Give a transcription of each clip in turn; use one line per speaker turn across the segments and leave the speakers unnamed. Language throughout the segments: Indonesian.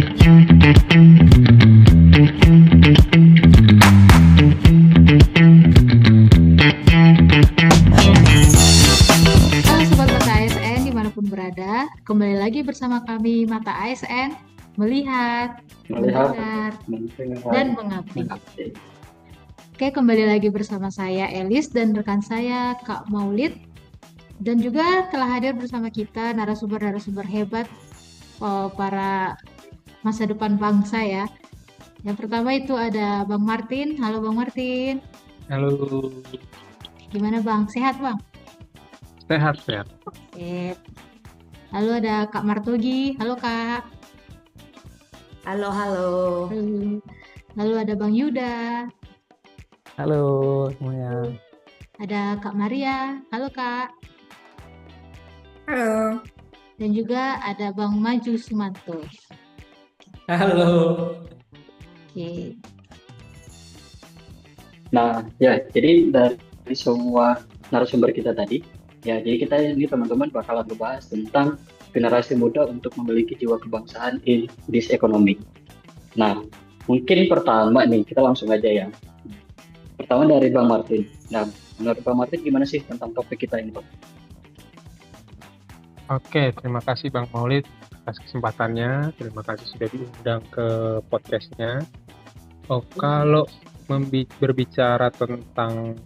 Sobat Mata ASN dimanapun berada, kembali lagi bersama kami Mata ASN melihat, mendengar, dan mengabdi. Oke, kembali lagi bersama saya Elis dan rekan saya Kak Maulid, dan juga telah hadir bersama kita narasumber-narasumber hebat para masa depan bangsa ya. Yang pertama itu ada Bang Martin. Halo Bang Martin.
Halo,
Gimana Bang? Sehat Bang?
sehat.
Sip. Lalu ada Kak Martogi. Halo Kak.
Halo.
Halo. Lalu ada Bang Yuda.
Halo semuanya.
Ada Kak Maria. Halo Kak.
Halo.
Dan juga ada Bang Maju Sumanto.
Halo.
Oke.
Nah, ya, jadi dari semua narasumber kita tadi, ya, jadi kita ini teman-teman bakalan membahas tentang generasi muda untuk memiliki jiwa kebangsaan in this economy. Nah, mungkin pertama nih, kita langsung aja ya. Pertama dari Bang Martin. Nah, menurut Bang Martin gimana sih tentang topik kita ini, Bang?
Oke, terima kasih Bang Maulid atas kesempatannya. Terima kasih sudah diundang ke podcastnya. Kalau berbicara tentang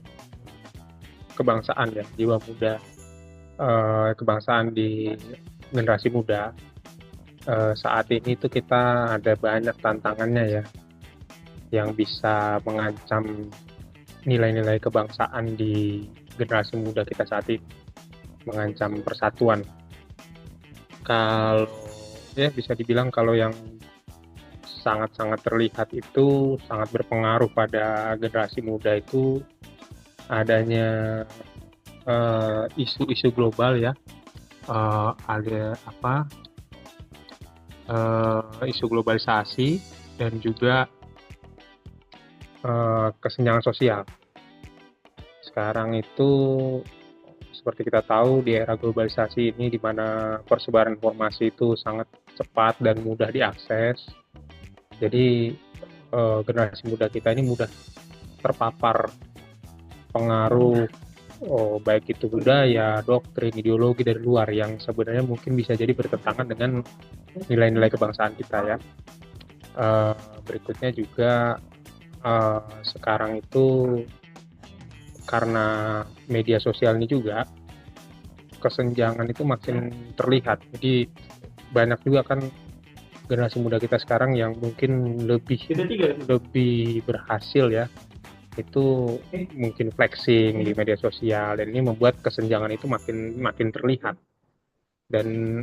kebangsaan ya, jiwa muda, kebangsaan di generasi muda, saat ini tuh kita ada banyak tantangannya ya, yang bisa mengancam nilai-nilai kebangsaan di generasi muda kita saat ini, mengancam persatuan. Kalau ya bisa dibilang kalau yang sangat-sangat terlihat itu sangat berpengaruh pada generasi muda itu adanya isu-isu global ya, ada isu globalisasi dan juga kesenjangan sosial. Sekarang itu seperti kita tahu di era globalisasi ini di mana persebaran informasi itu sangat cepat dan mudah diakses. Jadi generasi muda kita ini mudah terpapar pengaruh baik itu budaya, doktrin, ideologi dari luar yang sebenarnya mungkin bisa jadi bertentangan dengan nilai-nilai kebangsaan kita ya. Berikutnya juga sekarang itu karena media sosial ini juga kesenjangan itu makin terlihat. Jadi banyak juga kan generasi muda kita sekarang yang mungkin lebih berhasil ya, itu mungkin flexing di media sosial, dan ini membuat kesenjangan itu makin terlihat dan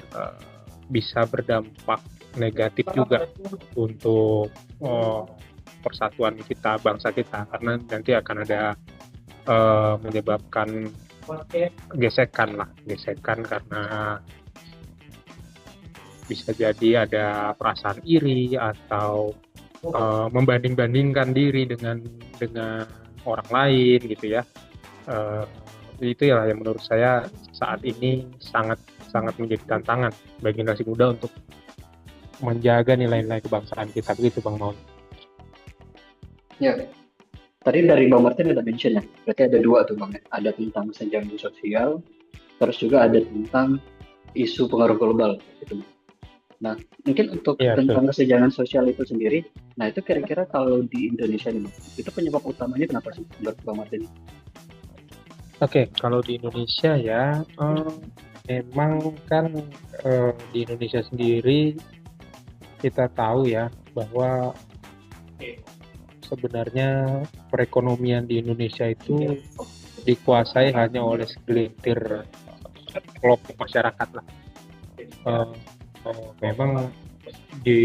bisa berdampak negatif juga untuk persatuan kita, bangsa kita, karena nanti akan ada menyebabkan gesekan karena bisa jadi ada perasaan iri atau membanding-bandingkan diri dengan orang lain gitu ya. Itu ya yang menurut saya saat ini sangat menjadi tantangan bagi generasi muda untuk menjaga nilai-nilai kebangsaan kita, begitu Bang Maul.
Ya, tadi dari Bang Martin ada mention ya, berarti ada dua tuh Bang, ada tentang kesenjangan sosial, terus juga ada tentang isu pengaruh global gitu. Nah, mungkin untuk tentang kesenjangan sosial itu sendiri, nah itu kira-kira kalau di Indonesia nih, itu penyebab utamanya kenapa sih menurut Bang Martin?
Oke, kalau di Indonesia ya, memang kan di Indonesia sendiri kita tahu ya bahwa sebenarnya perekonomian di Indonesia itu dikuasai hanya oleh segelintir kelompok masyarakat lah. Memang di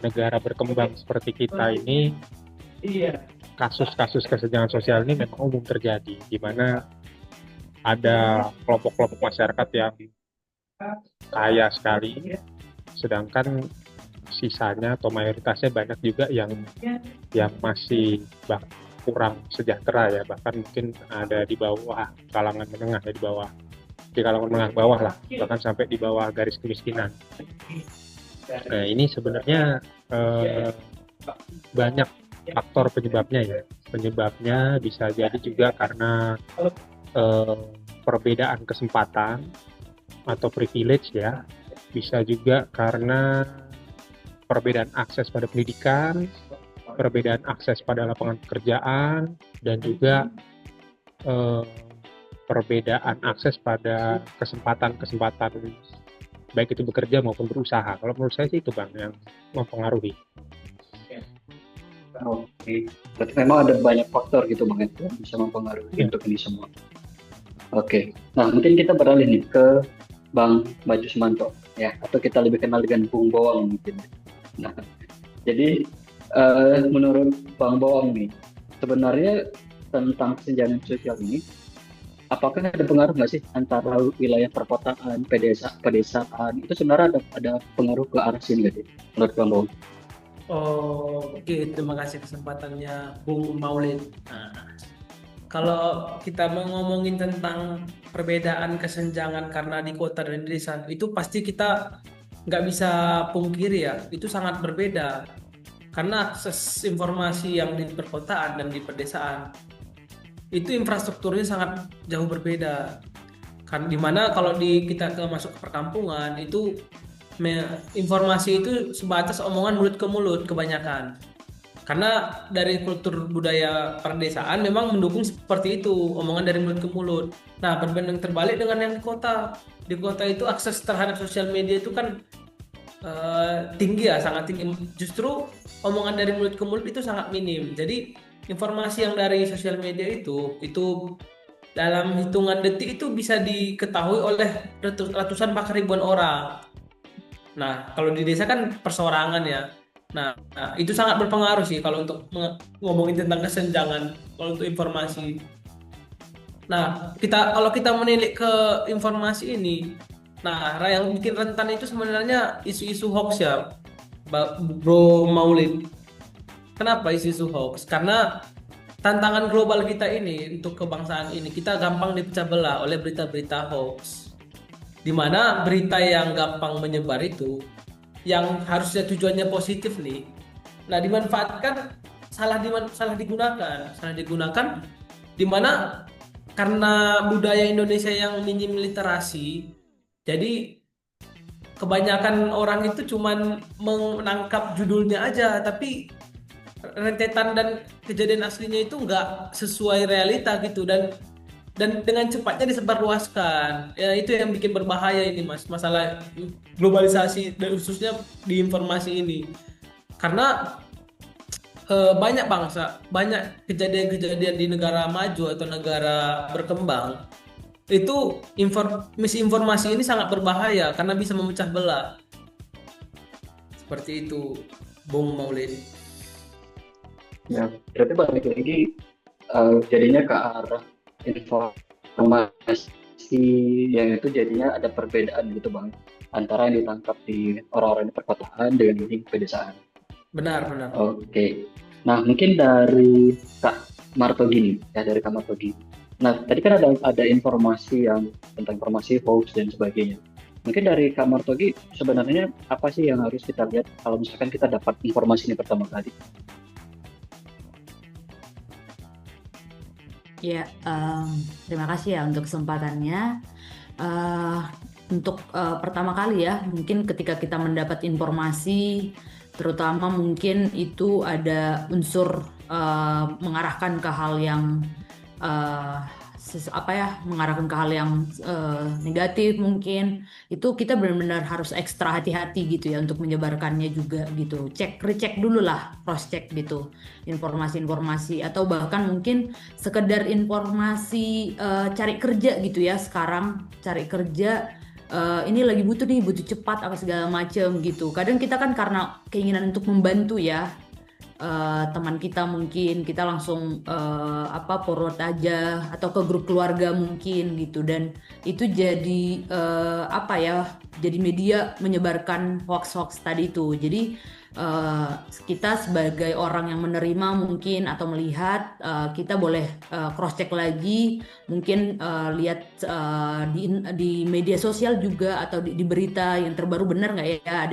negara berkembang seperti kita ini, kasus-kasus kesenjangan sosial ini memang umum terjadi, di mana ada kelompok-kelompok masyarakat yang kaya sekali, sedangkan sisanya atau mayoritasnya banyak juga yang masih kurang sejahtera ya, bahkan mungkin ada di bawah kalangan menengah ya, di kalangan menengah bawah lah, bahkan sampai di bawah garis kemiskinan. Nah, ini sebenarnya banyak faktor penyebabnya ya. Penyebabnya bisa jadi juga karena perbedaan kesempatan atau privilege ya. Bisa juga karena perbedaan akses pada pendidikan, perbedaan akses pada lapangan pekerjaan, dan juga perbedaan akses pada kesempatan-kesempatan baik itu bekerja maupun berusaha. Kalau menurut saya sih itu Bang yang mempengaruhi.
Oke, berarti memang ada banyak faktor gitu Bang yang bisa mempengaruhi untuk ini semua. Oke, nah mungkin kita beralih nih ke Bang Baju Sumanto ya, atau kita lebih kenal dengan Bung Bawang mungkin. Nah, jadi menurut Bang Bawang nih, sebenarnya tentang kesenjangan sosial ini, apakah ada pengaruh nggak sih antara wilayah perkotaan, pedesaan, itu sebenarnya ada pengaruh ke arah sini nggak sih, menurut Bang Bawang?
Oke, terima kasih kesempatannya Bung Maulid. Nah, kalau kita mau ngomongin tentang perbedaan kesenjangan karena di kota dan di desa, itu pasti kita nggak bisa pungkiri ya, itu sangat berbeda. Karena akses informasi yang di perkotaan dan di pedesaan, itu infrastrukturnya sangat jauh berbeda. Kan dimana kalau kita masuk ke perkampungan, itu informasi itu sebatas omongan mulut ke mulut kebanyakan. Karena dari kultur budaya perdesaan memang mendukung seperti itu, omongan dari mulut ke mulut. Nah, berbanding terbalik dengan yang di kota. Di kota itu akses terhadap sosial media itu kan tinggi ya, sangat tinggi. Justru omongan dari mulut ke mulut itu sangat minim. Jadi informasi yang dari sosial media itu dalam hitungan detik itu bisa diketahui oleh ratusan bahkan ribuan orang. Nah, kalau di desa kan perseorangan ya. Nah, itu sangat berpengaruh sih kalau untuk ngomongin tentang kesenjangan kalau untuk informasi. Nah, kalau kita menilik ke informasi ini, nah yang bikin rentan itu sebenarnya isu-isu hoax ya, Bro Maulid. Kenapa isu-isu hoax? Karena tantangan global kita ini untuk kebangsaan ini, kita gampang dipecah belah oleh berita-berita hoax. Di mana berita yang gampang menyebar itu, yang harusnya tujuannya positif nih, nah dimanfaatkan salah digunakan, di mana karena budaya Indonesia yang minim literasi, jadi kebanyakan orang itu cuman menangkap judulnya aja, tapi rentetan dan kejadian aslinya itu nggak sesuai realita gitu, dan dengan cepatnya disebarluaskan. Ya itu yang bikin berbahaya ini Mas, masalah globalisasi dan khususnya di informasi ini. Karena banyak kejadian-kejadian di negara maju atau negara berkembang, itu misinformasi ini sangat berbahaya karena bisa memecah belah. Seperti itu, Bung Maulid.
Ya, berarti balik lagi jadinya ke arah informasi yang itu jadinya ada perbedaan gitu Bang, antara yang ditangkap di orang-orang di perkotaan dengan di pedesaan.
Benar.
Oke. Nah, mungkin dari Kak Martogi nih, ya dari Kak Martogi. Nah, tadi kan ada informasi tentang informasi hoax dan sebagainya. Mungkin dari Kak Martogi, sebenarnya apa sih yang harus kita lihat kalau misalkan kita dapat informasi ini pertama kali?
Ya, terima kasih ya untuk kesempatannya. Untuk pertama kali ya, mungkin ketika kita mendapat informasi, terutama mungkin itu ada unsur mengarahkan ke hal yang mengarahkan ke hal yang negatif, mungkin itu kita benar-benar harus ekstra hati-hati gitu ya untuk menyebarkannya juga gitu. Recheck dulu lah, cross check gitu informasi-informasi, atau bahkan mungkin sekedar informasi cari kerja gitu ya. Sekarang cari kerja ini lagi butuh cepat apa segala macam gitu. Kadang kita kan karena keinginan untuk membantu ya, teman kita mungkin kita langsung forward aja atau ke grup keluarga mungkin gitu, dan itu jadi jadi media menyebarkan hoax-hoax tadi itu. Jadi kita sebagai orang yang menerima mungkin atau melihat, kita boleh cross check lagi, mungkin lihat di media sosial juga atau di berita yang terbaru, benar nggak ya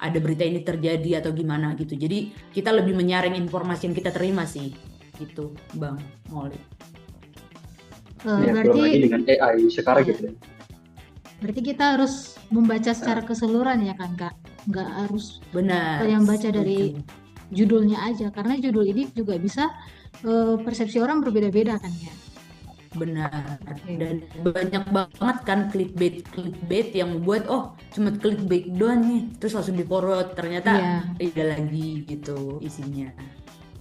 ada berita ini terjadi atau gimana gitu. Jadi kita lebih menyaring informasi yang kita terima sih, gitu Bang Maulid.
Ya, belum lagi
Berarti
dengan AI sekarang
ya,
gitu ya.
berarti kita harus membaca secara keseluruhan ya kan Kak? Nggak harus
Benar,
yang baca dari
setuju.
judulnya aja, karena judul ini juga bisa persepsi orang berbeda-beda kan ya.
Benar,
Oke.
dan banyak banget kan clickbait yang membuat cuma clickbait doang nih, terus langsung di forward, ternyata
Iya,
ada lagi gitu isinya.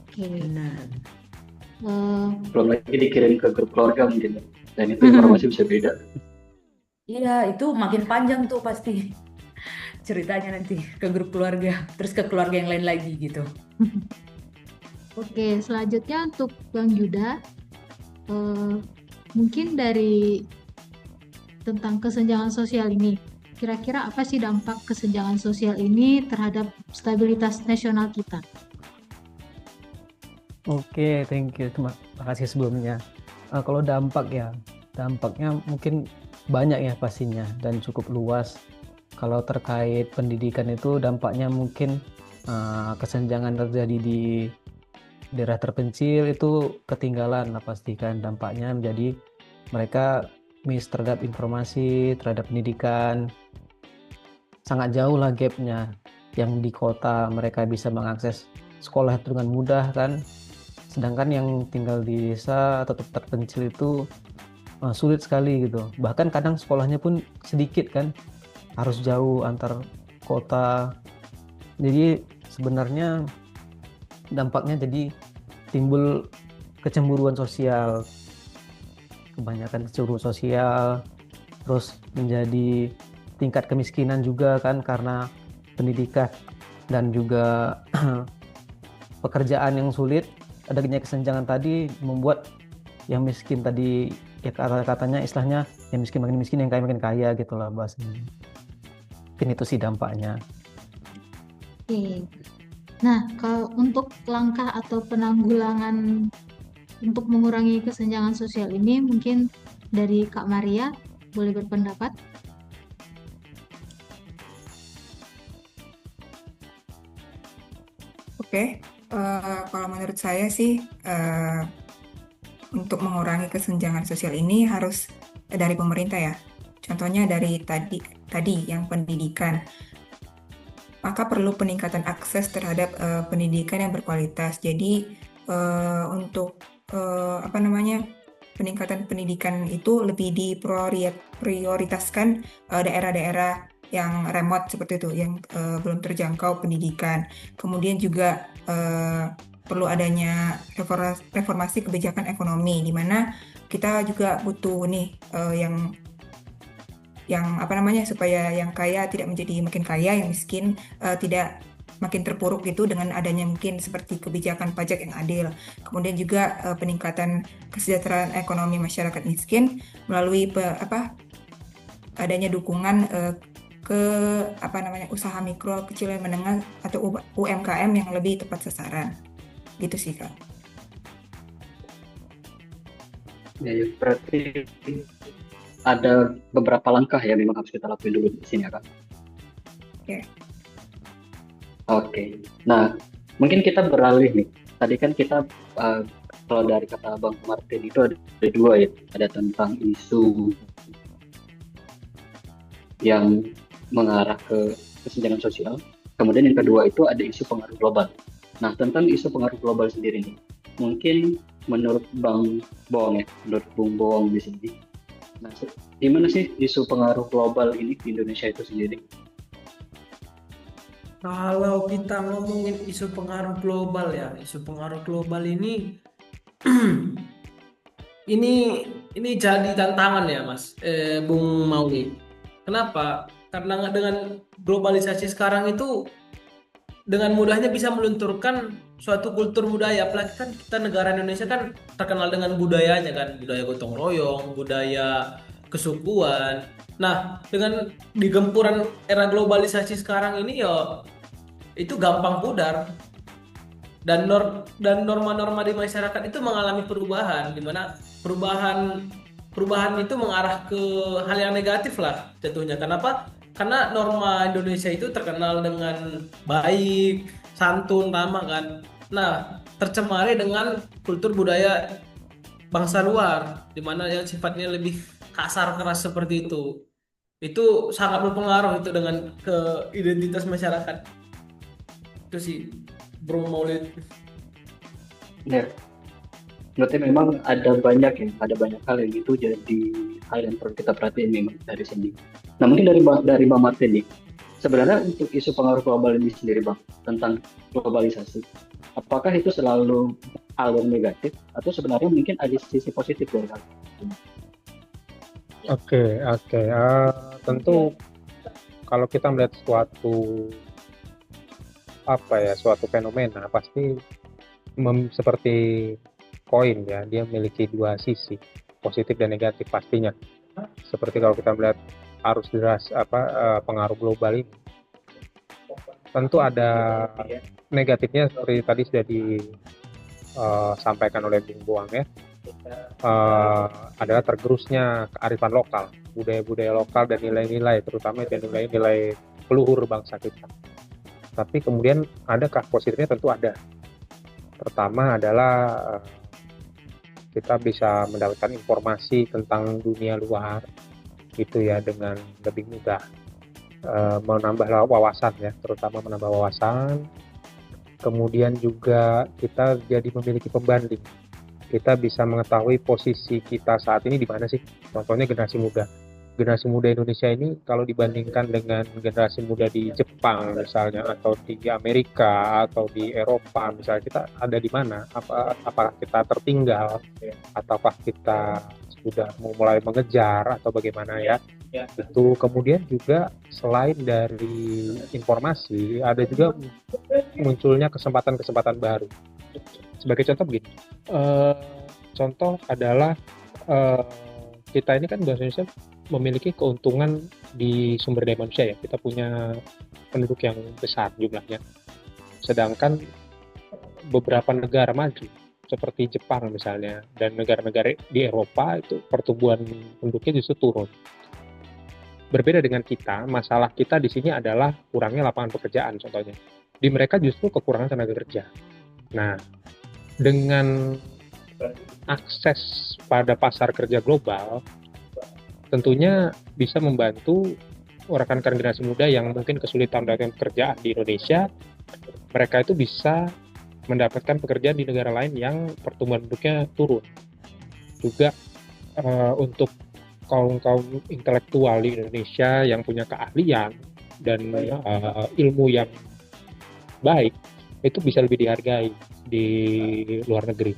oke.
Benar.
Belum lagi dikirim ke grup keluarga mungkin ya. Dan itu informasi bisa beda.
Iya, itu makin panjang tuh pasti ceritanya nanti ke grup keluarga, terus ke keluarga yang lain lagi gitu.
Oke, selanjutnya untuk Bang Yuda, mungkin dari tentang kesenjangan sosial ini, kira-kira apa sih dampak kesenjangan sosial ini terhadap stabilitas nasional kita?
Oke, thank you. Terima kasih sebelumnya. Kalau dampaknya mungkin banyak ya pastinya dan cukup luas. Kalau terkait pendidikan itu dampaknya mungkin kesenjangan terjadi di daerah terpencil itu ketinggalan lah pastikan, dampaknya menjadi mereka miss terhadap informasi, terhadap pendidikan. Sangat jauh lah gapnya. Yang di kota mereka bisa mengakses sekolah dengan mudah kan. Sedangkan yang tinggal di desa atau terpencil itu sulit sekali gitu. Bahkan kadang sekolahnya pun sedikit kan, harus jauh antar kota. Jadi sebenarnya dampaknya jadi timbul kecemburuan sosial, kebanyakan kecemburuan sosial, terus menjadi tingkat kemiskinan juga kan karena pendidikan dan juga pekerjaan yang sulit. Adanya kesenjangan tadi membuat yang miskin tadi ya katanya istilahnya yang miskin makin miskin, yang kaya makin kaya gitulah bahasanya. Mungkin itu sih dampaknya.
Oke. Nah, kalau untuk langkah atau penanggulangan untuk mengurangi kesenjangan sosial ini, mungkin dari Kak Maria boleh berpendapat?
Oke, kalau menurut saya sih untuk mengurangi kesenjangan sosial ini harus dari pemerintah ya. Contohnya dari tadi yang pendidikan. Maka perlu peningkatan akses terhadap pendidikan yang berkualitas. Jadi untuk peningkatan pendidikan itu lebih diprioritaskan daerah-daerah yang remote seperti itu, yang belum terjangkau pendidikan. Kemudian juga perlu adanya reformasi kebijakan ekonomi, di mana kita juga butuh nih supaya yang kaya tidak menjadi makin kaya, yang miskin tidak makin terpuruk gitu, dengan adanya mungkin seperti kebijakan pajak yang adil. Kemudian juga peningkatan kesejahteraan ekonomi masyarakat miskin melalui adanya dukungan ke usaha mikro, kecil dan menengah atau UMKM yang lebih tepat sasaran. Gitu sih Kak.
Ya, berarti ada beberapa langkah yang memang harus kita lakuin dulu di sini ya Kak.
Oke.
Oke. Nah, mungkin kita beralih nih. Tadi kan kita kalau dari kata Bang Martin itu ada dua ya. Ada tentang isu yang mengarah ke kesenjangan sosial. Kemudian yang kedua itu ada isu pengaruh global. Nah, tentang isu pengaruh global sendiri nih, mungkin menurut Bang Boong menurut Bung Boong di sini, nah, gimana sih isu pengaruh global ini di Indonesia itu sendiri?
Kalau kita ngomongin isu pengaruh global ya, isu pengaruh global ini ini jadi tantangan ya Mas, Bung Mauli. Kenapa? Karena dengan globalisasi sekarang itu dengan mudahnya bisa melunturkan suatu kultur budaya. Apalagi kan kita negara Indonesia kan terkenal dengan budayanya kan, budaya gotong royong, budaya kesukuan. Nah, dengan digempuran era globalisasi sekarang ini ya itu gampang pudar, dan norma-norma di masyarakat itu mengalami perubahan, di mana perubahan itu mengarah ke hal yang negatif lah jatuhnya. Kenapa? Karena norma Indonesia itu terkenal dengan baik, santun, ramah kan. Nah, tercemari dengan kultur budaya bangsa luar, di mana yang sifatnya lebih kasar keras seperti itu. Itu sangat berpengaruh itu dengan ke identitas masyarakat. Itu sih, Bro Maulid.
Ya, berarti memang ada banyak hal yang itu jadi hal yang perlu kita perhatiin memang dari sini. Nah, mungkin dari Bang Martin nih, sebenarnya untuk isu pengaruh global ini sendiri Bang, tentang globalisasi, apakah itu selalu hal yang negatif atau sebenarnya mungkin ada sisi positif dari hal ini?
Oke. Tentu kalau kita melihat suatu fenomena pasti seperti koin ya, dia memiliki dua sisi, positif dan negatif pastinya. Seperti kalau kita melihat arus deras pengaruh global ini, tentu ada negatifnya seperti tadi sudah disampaikan oleh Bung Boang ya. Adalah tergerusnya kearifan lokal, budaya-budaya lokal dan nilai-nilai, terutama itu nilai-nilai peluhur bangsa kita. Tapi kemudian adakah positifnya? Tentu ada. Pertama adalah kita bisa mendapatkan informasi tentang dunia luar gitu ya dengan lebih mudah, menambah wawasan ya, terutama menambah wawasan. Kemudian juga kita jadi memiliki pembanding. Kita bisa mengetahui posisi kita saat ini di mana sih. Contohnya generasi muda Indonesia ini kalau dibandingkan dengan generasi muda di Jepang misalnya, atau di Amerika atau di Eropa misalnya, kita ada di mana? Apakah kita tertinggal ataukah kita sudah mulai mengejar atau bagaimana ya? Itu kemudian juga selain dari informasi, ada juga munculnya kesempatan-kesempatan baru. Sebagai contoh begini, contoh adalah kita ini kan bahasa Indonesia memiliki keuntungan di sumber daya manusia ya. Kita punya penduduk yang besar jumlahnya. Sedangkan beberapa negara maju seperti Jepang misalnya dan negara-negara di Eropa itu pertumbuhan penduduknya justru turun. Berbeda dengan kita, masalah kita di sini adalah kurangnya lapangan pekerjaan contohnya. Di mereka justru kekurangan tenaga kerja. Nah, dengan akses pada pasar kerja global, tentunya bisa membantu rekan-rekan generasi muda yang mungkin kesulitan mendapatkan pekerjaan di Indonesia. Mereka itu bisa mendapatkan pekerjaan di negara lain yang pertumbuhan penduduknya turun. Juga untuk kaum intelektual di Indonesia yang punya keahlian dan ilmu yang baik, itu bisa lebih dihargai di luar negeri.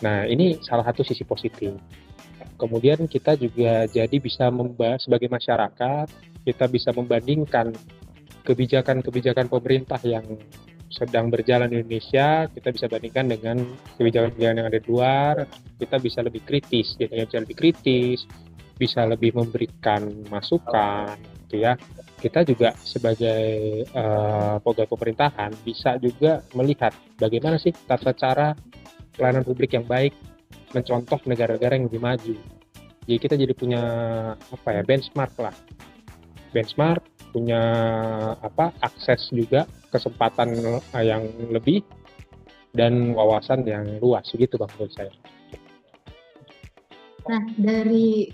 Nah, ini salah satu sisi positif. Kemudian kita juga jadi bisa sebagai masyarakat, kita bisa membandingkan kebijakan-kebijakan pemerintah yang sedang berjalan di Indonesia, kita bisa bandingkan dengan kebijakan-kebijakan yang ada di luar. Kita bisa lebih kritis, bisa lebih memberikan masukan, gitu ya. Kita juga sebagai pegawai pemerintahan bisa juga melihat bagaimana sih tata cara pelayanan publik yang baik, mencontoh negara-negara yang lebih maju. Jadi kita jadi punya benchmark, punya akses juga, kesempatan yang lebih dan wawasan yang luas gitu Bang menurut saya.
Nah, dari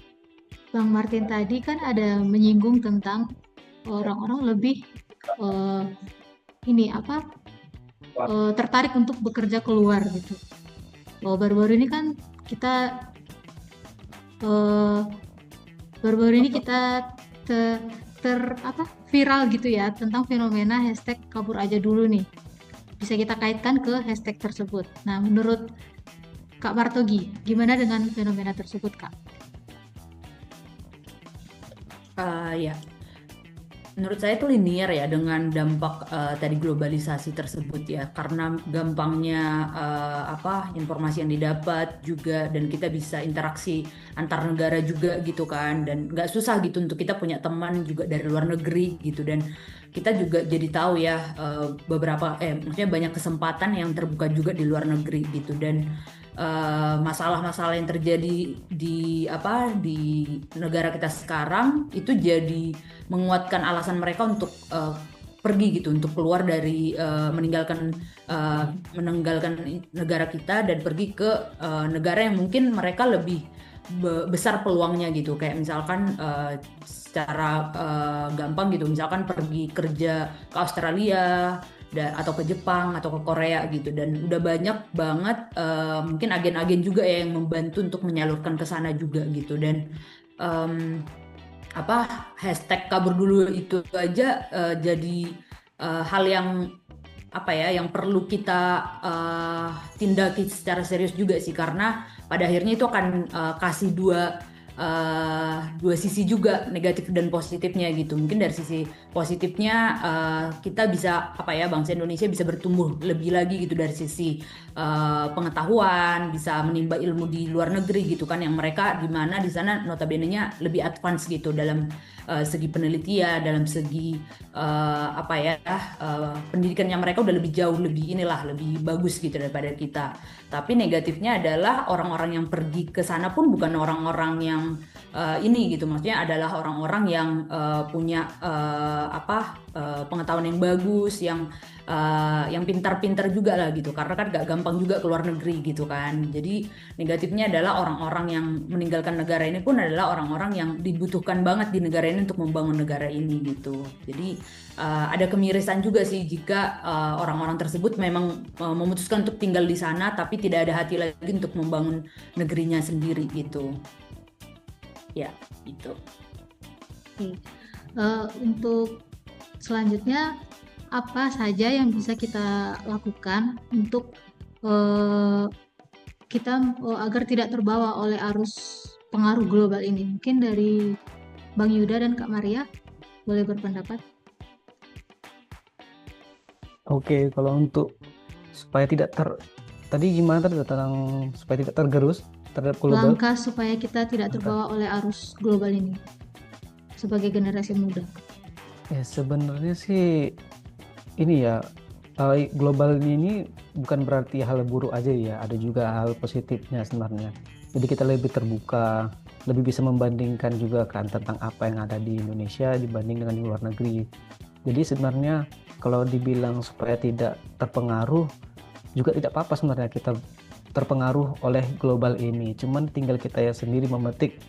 Bang Martin tadi kan ada menyinggung tentang orang-orang lebih tertarik untuk bekerja keluar gitu. Baru-baru ini kan kita viral gitu ya tentang fenomena hashtag kabur aja dulu nih. Bisa kita kaitkan ke hashtag tersebut. Nah, menurut Kak Martogi, gimana dengan fenomena tersebut, Kak?
Ya, menurut saya itu linear ya dengan dampak tadi globalisasi tersebut ya, karena gampangnya informasi yang didapat juga, dan kita bisa interaksi antar negara juga gitu kan, dan nggak susah gitu untuk kita punya teman juga dari luar negeri gitu, dan kita juga jadi tahu ya maksudnya banyak kesempatan yang terbuka juga di luar negeri gitu, dan masalah-masalah yang terjadi di negara kita sekarang itu jadi menguatkan alasan mereka untuk pergi gitu, untuk keluar dari meninggalkan negara kita dan pergi ke negara yang mungkin mereka lebih besar peluangnya gitu, kayak misalkan secara gampang gitu, misalkan pergi kerja ke Australia atau ke Jepang atau ke Korea gitu, dan udah banyak banget mungkin agen-agen juga ya yang membantu untuk menyalurkan ke sana juga gitu, dan hashtag kabur dulu itu aja jadi hal yang yang perlu kita tindaki secara serius juga sih, karena pada akhirnya itu akan kasih dua sisi juga, negatif dan positifnya gitu. Mungkin dari sisi positifnya kita bisa bangsa Indonesia bisa bertumbuh lebih lagi gitu dari sisi pengetahuan, bisa menimba ilmu di luar negeri gitu kan, yang mereka di mana di sana notabene-nya lebih advance gitu dalam segi penelitian, dalam segi pendidikannya mereka udah lebih jauh, lebih bagus gitu daripada kita. Tapi negatifnya adalah orang-orang yang pergi ke sana pun bukan orang-orang yang ini gitu, maksudnya adalah orang-orang yang punya pengetahuan yang bagus, yang pintar-pintar juga lah gitu, karena kan gak gampang juga ke luar negeri gitu kan. Jadi negatifnya adalah orang-orang yang meninggalkan negara ini pun adalah orang-orang yang dibutuhkan banget di negara ini untuk membangun negara ini gitu. Jadi ada kemirisan juga sih jika orang-orang tersebut memang memutuskan untuk tinggal di sana tapi tidak ada hati lagi untuk membangun negerinya sendiri gitu. Ya, itu.
Oke. Untuk selanjutnya, apa saja yang bisa kita lakukan untuk kita agar tidak terbawa oleh arus pengaruh global ini? Mungkin dari Bang Yuda dan Kak Maria boleh berpendapat.
Oke, kalau untuk supaya tidak tadi gimana tadi tentang supaya tidak tergerus terhadap global?
Langkah supaya kita tidak terbawa oleh arus global ini sebagai generasi muda.
Ya sebenarnya sih ini ya, global ini bukan berarti hal buruk aja ya, ada juga hal positifnya sebenarnya. Jadi kita lebih terbuka, lebih bisa membandingkan juga kan tentang apa yang ada di Indonesia dibanding dengan di luar negeri. Jadi sebenarnya kalau dibilang supaya tidak terpengaruh juga tidak apa-apa sebenarnya kita terpengaruh oleh global ini, cuman tinggal kita ya sendiri memetik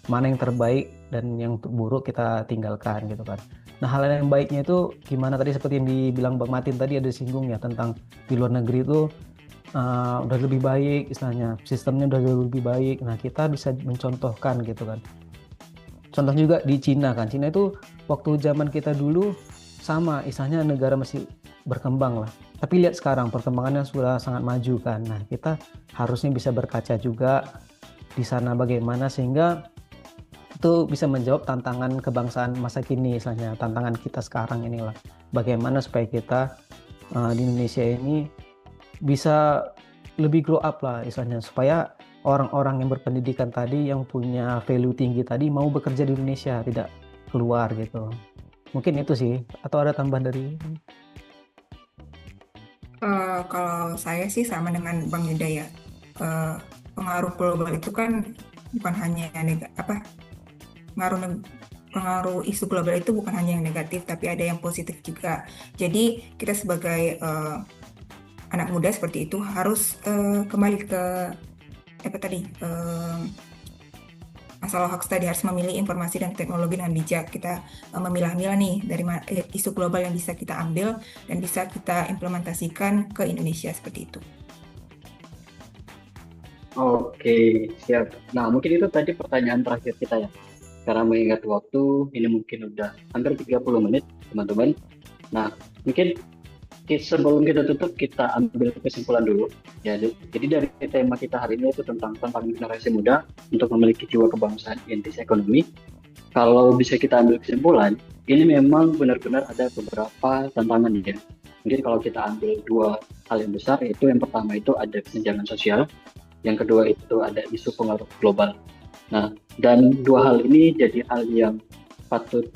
mana yang terbaik dan yang buruk kita tinggalkan gitu kan. Nah hal yang baiknya itu gimana tadi seperti yang dibilang Bang Martin tadi ada singgung ya tentang di luar negeri itu udah lebih baik istilahnya, sistemnya udah lebih baik. Nah kita bisa mencontohkan gitu kan. Contoh juga di Cina kan, Cina itu waktu zaman kita dulu sama istilahnya negara masih berkembang lah. Tapi lihat sekarang perkembangannya sudah sangat maju kan. Nah kita harusnya bisa berkaca juga di sana bagaimana sehingga itu bisa menjawab tantangan kebangsaan masa kini, misalnya tantangan kita sekarang inilah bagaimana supaya kita di Indonesia ini bisa lebih grow up lah istilahnya, supaya orang-orang yang berpendidikan tadi yang punya value tinggi tadi mau bekerja di Indonesia, tidak keluar gitu. Mungkin itu sih, atau ada tambahan dari
Kalau saya sih sama dengan Bang Yuda ya. Pengaruh global itu kan bukan hanya pengaruh isu global itu bukan hanya yang negatif, tapi ada yang positif juga. Jadi kita sebagai anak muda seperti itu harus kembali ke masalah hoax tadi, harus memilih informasi dan teknologi dengan bijak. Kita memilah-milah nih dari isu global yang bisa kita ambil dan bisa kita implementasikan ke Indonesia seperti itu.
Oke, siap. Nah, mungkin itu tadi pertanyaan terakhir kita ya. Karena mengingat waktu, ini mungkin udah hampir 30 menit, teman-teman. Nah, mungkin sebelum kita tutup, kita ambil kesimpulan dulu. Ya, jadi dari tema kita hari ini itu tentang tantangan generasi muda untuk memiliki jiwa kebangsaan identitas ekonomi. kalau bisa kita ambil kesimpulan, ini memang benar-benar ada beberapa tantangan ya. Mungkin kalau kita ambil dua hal yang besar, yaitu yang pertama itu ada kesenjangan sosial, yang kedua itu ada isu pengaruh global. Nah, dan dua hal ini jadi hal yang patut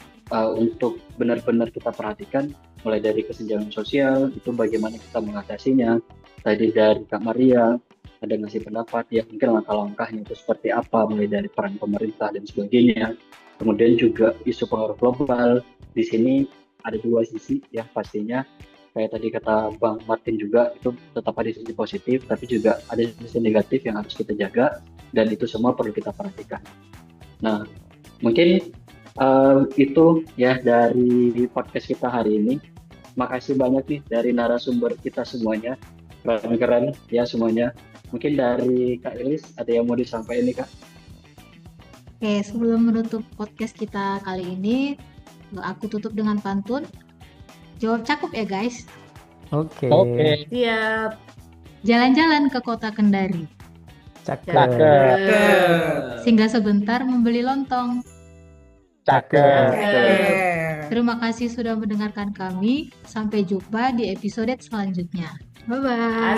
untuk benar-benar kita perhatikan, mulai dari kesenjangan sosial, itu bagaimana kita mengatasinya. Tadi dari Kak Maria, ada ngasih pendapat, ya mungkin langkah-langkahnya itu seperti apa, mulai dari peran pemerintah dan sebagainya. Kemudian juga isu pengaruh global, di sini ada dua sisi ya pastinya. Kayak tadi kata Bang Martin juga, itu tetap ada sisi positif, tapi juga ada sisi negatif yang harus kita jaga, dan itu semua perlu kita perhatikan. Nah, mungkin itu ya dari podcast kita hari ini. Makasih banyak nih dari narasumber kita semuanya, keren-keren ya semuanya. Mungkin dari Kak Elis ada yang mau disampaikan nih Kak?
Oke, sebelum menutup podcast kita kali ini, aku tutup dengan pantun. Jawab cakep ya guys.
Oke.
Siap.
Jalan-jalan ke kota Kendari,
Cakep.
singgah sebentar membeli lontong. Terima kasih sudah mendengarkan kami. Sampai jumpa di episode selanjutnya. Bye-bye.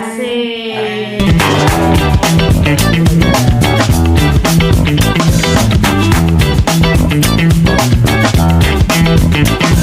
Asik.